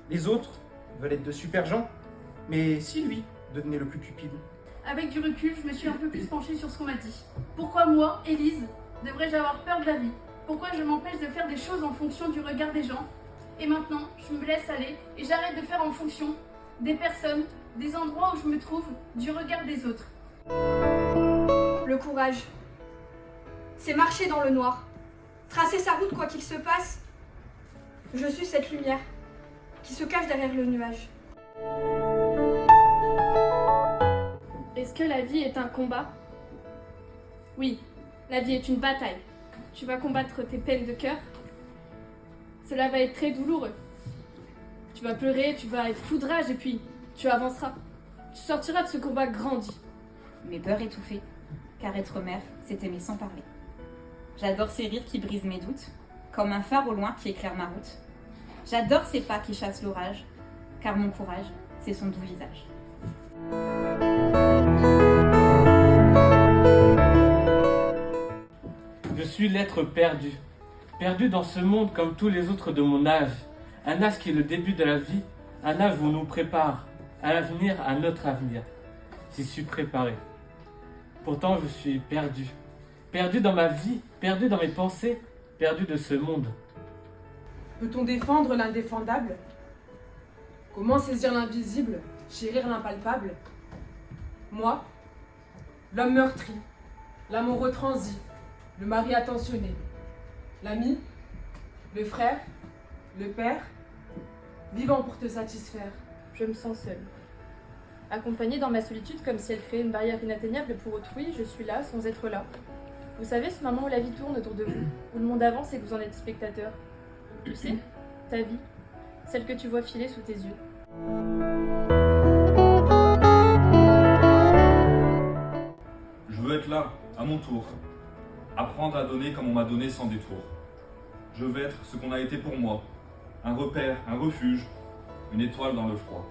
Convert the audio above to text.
Les autres veulent être de super gens, mais si lui devenait le plus cupide? Avec du recul, je me suis un peu plus penchée sur ce qu'on m'a dit. Pourquoi moi, Élise, devrais-je avoir peur de la vie? Pourquoi je m'empêche de faire des choses en fonction du regard des gens? Et maintenant, je me laisse aller et j'arrête de faire en fonction des personnes, des endroits où je me trouve, du regard des autres. Le courage, c'est marcher dans le noir, tracer sa route quoi qu'il se passe. Je suis cette lumière qui se cache derrière le nuage. Est-ce que la vie est un combat? Oui, la vie est une bataille. Tu vas combattre tes peines de cœur. Cela va être très douloureux. Tu vas pleurer, tu vas être fou de rage et puis tu avanceras. Tu sortiras de ce combat grandi. Mes peurs étouffées, car être mère, c'est aimer sans parler. J'adore ces rires qui brisent mes doutes, comme un phare au loin qui éclaire ma route. J'adore ces pas qui chassent l'orage, car mon courage, c'est son doux visage. Je suis l'être perdu, perdu dans ce monde comme tous les autres de mon âge. Un âge qui est le début de la vie, un âge où on nous prépare à l'avenir, à notre avenir. J'y suis préparé. Pourtant, je suis perdu. Perdu dans ma vie, perdu dans mes pensées, perdu de ce monde. Peut-on défendre l'indéfendable? Comment saisir l'invisible, chérir l'impalpable? Moi, l'homme meurtri, l'amoureux transi, le mari attentionné, l'ami, le frère, le père, vivant pour te satisfaire. Je me sens seule. Accompagnée dans ma solitude comme si elle créait une barrière inatteignable pour autrui, je suis là sans être là. Vous savez ce moment où la vie tourne autour de vous, où le monde avance et que vous en êtes spectateur? Tu sais, ta vie, celle que tu vois filer sous tes yeux. Je veux être là, à mon tour. Apprendre à donner comme on m'a donné sans détour. Je veux être ce qu'on a été pour moi. Un repère, un refuge, une étoile dans le froid.